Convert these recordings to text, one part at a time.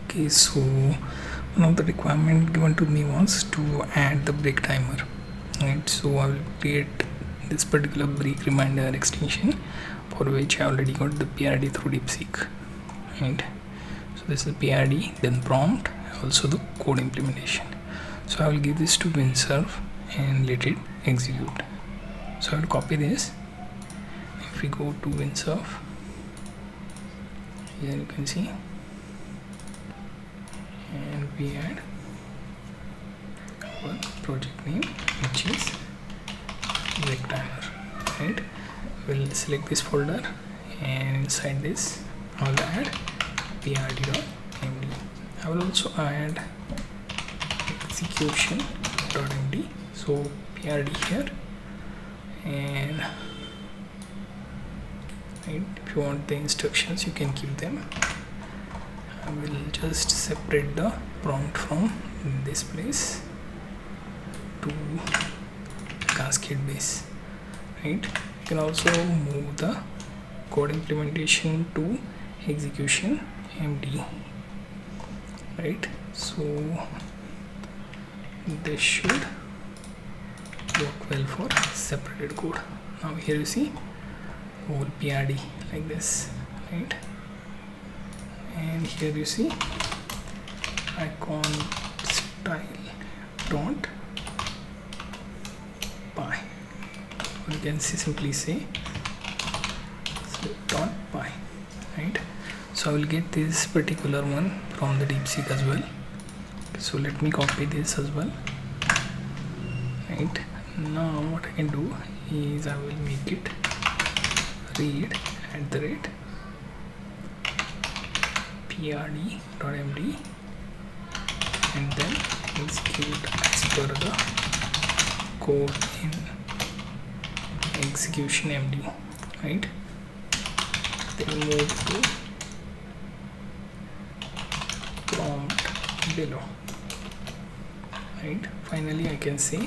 Okay, so one of the requirement given to me was to add the break timer, right? So I will create this particular break reminder extension, for which I already got the PRD through DeepSeek, right? So this is PRD, then prompt, also the code implementation. So I will give this to Windsurf and let it execute. So I will copy this. If we go to Windsurf, here you can see, and we add our project name, which is break timer, right? We'll select this folder, and inside this I will add prd.md. I will also add execution.md, so prd here, and right, if you want the instructions you can keep them. I will just separate the prompt from this place to cascade base, right? You can also move the code implementation to execution md, right? So this should work well for separated code. Now here you see whole PRD like this, right? And here you see icon style dot py, or you can simply say dot py, right? So I will get this particular one from the DeepSeek as well. So let me copy this as well, right? Now what I can do is I will make it read @ prd.md and then execute as per the code in execution md, right? Then move to prompt below, right? Finally I can say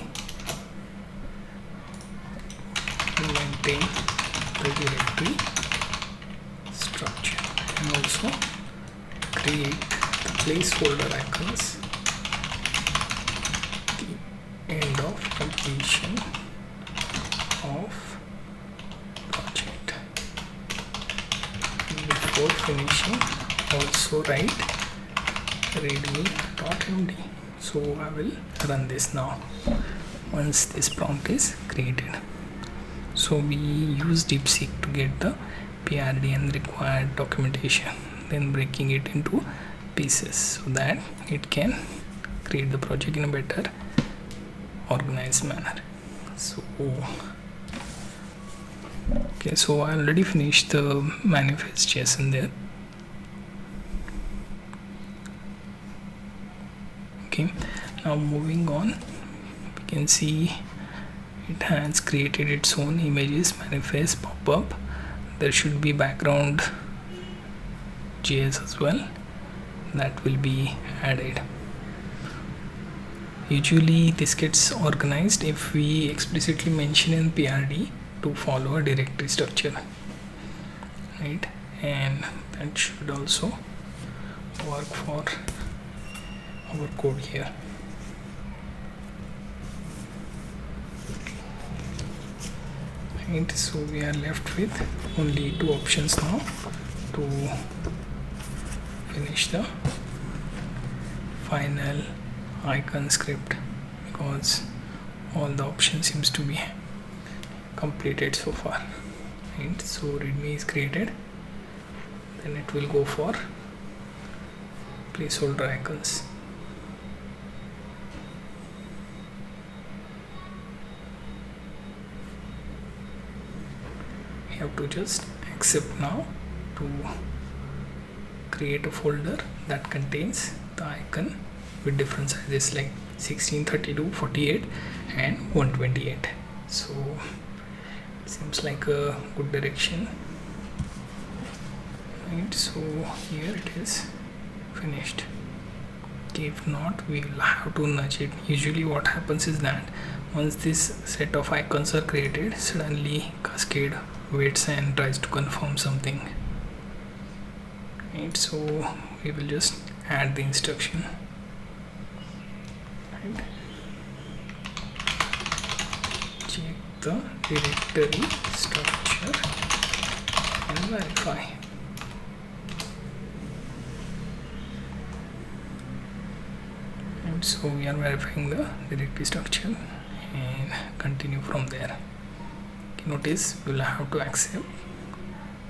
maintain the directory structure, and also create the placeholder icons the end of completion of project. Before finishing, also write readme.md. So I will run this now once this prompt is created. So we use DeepSeek to get the PRD and required documentation, then breaking it into pieces so that it can create the project in a better organized manner. So okay, so I already finished the manifest JSON there. Okay, now moving on, we can see it has created its own images, manifest, pop-up. There should be background JS as well that will be added. Usually this gets organized if we explicitly mention in PRD to follow a directory structure, right? And that should also work for our code here. Right, so we are left with only two options now to finish the final icon script, because all the options seems to be completed so far, right? So readme is created, then it will go for placeholder icons. You have to just accept now to create a folder that contains the icon with different sizes like 16, 32, 48 and 128. So it seems like a good direction, right? So here it is finished. Okay, if not, we will have to nudge it. Usually what happens is that once this set of icons are created, suddenly Cascade waits and tries to confirm something, right? So we will just add the instruction. Right. Check the directory structure and verify. And so we are verifying the directory structure and continue from there. Okay, notice we will have to accept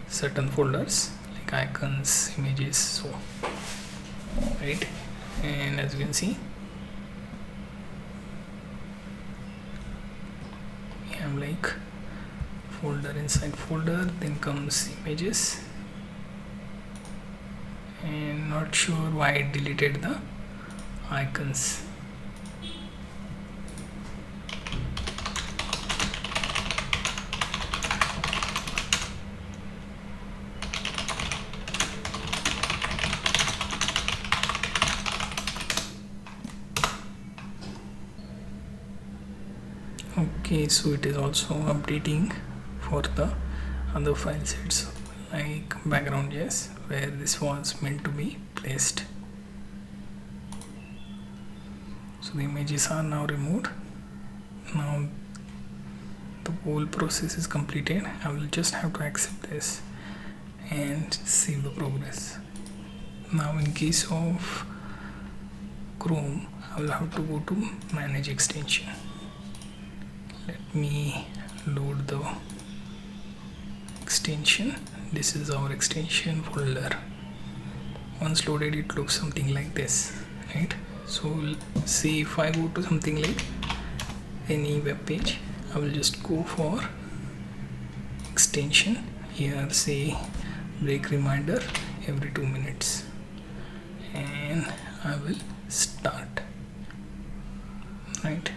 certain folders like icons, images, so right. And as you can see, we have like folder inside folder, then comes images, and not sure why it deleted the icons. Okay, so it is also updating for the other file sets like background.js where this was meant to be placed. So the images are now removed. Now the whole process is completed. I will just have to accept this and save the progress. Now in case of Chrome, I will have to go to manage extension. Let me load the extension. This is our extension folder. Once loaded, it looks something like this, right? So see, if I go to something like any web page, I will just go for extension here, say break reminder every 2 minutes, and I will start, right?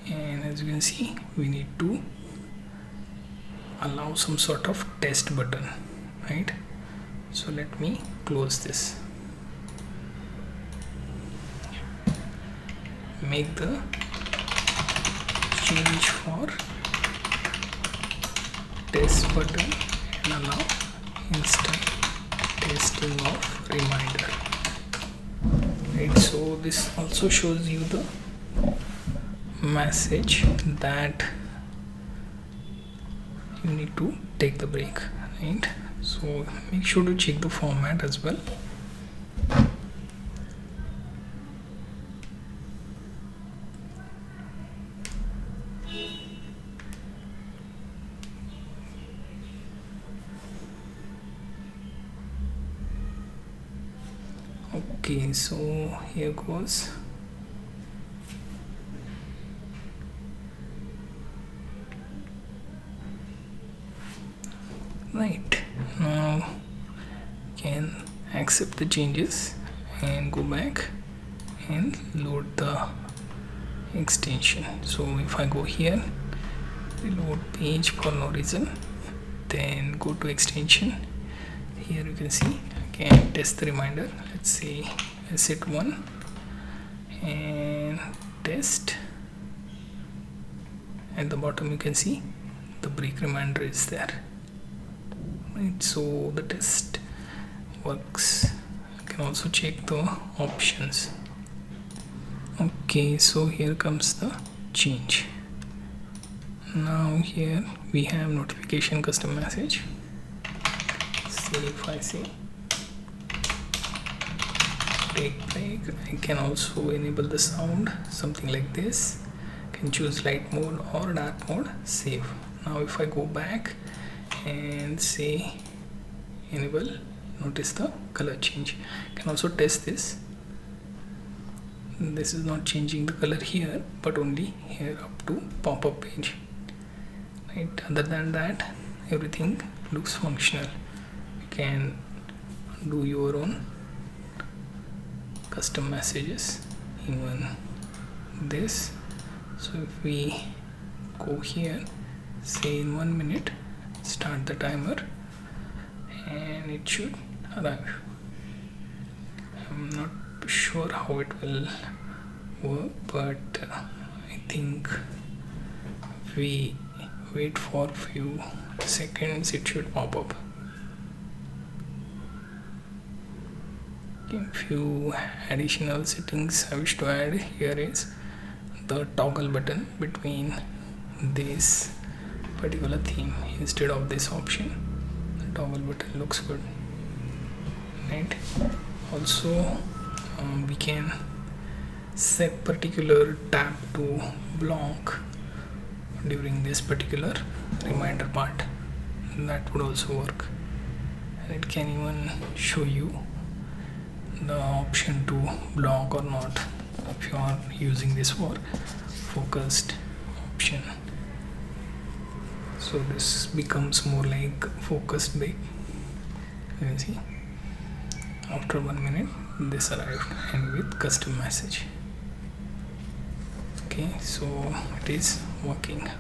And as you can see, we need to allow some sort of test button, right? So let me close this, make the change for test button and allow instant testing of reminder, right? So this also shows you the message that you need to take the break, right? So make sure to check the format as well. Okay, so here goes. Right, now can accept the changes and go back and load the extension. So if I go here, reload page for no reason, then go to extension. Here you can see I can test the reminder. Let's say I set 1 and test. At the bottom you can see the break reminder is there, right? So the test works. You can also check the options. Okay, so here comes the change. Now here we have notification custom message. So if I say take break, I can also enable the sound, something like this. Can choose light mode or dark mode, save. Now if I go back and say enable, notice the color change. Can also test this. This is not changing the color here, but only here up to pop-up page, right? Other than that, everything looks functional. You can do your own custom messages, even this. So if we go here, say in 1 minute, start the timer, and it should arrive. I'm not sure how it will work, but I think if we wait for a few seconds, it should pop up. Okay, few additional settings I wish to add here is the toggle button between this particular theme instead of this option. The toggle button looks good, right? Also we can set particular tab to block during this particular reminder part. That would also work, and it can even show you the option to block or not if you are using this for focused option. So this becomes more like focused break. You can see after 1 minute this arrived and with custom message. Okay, so it is working.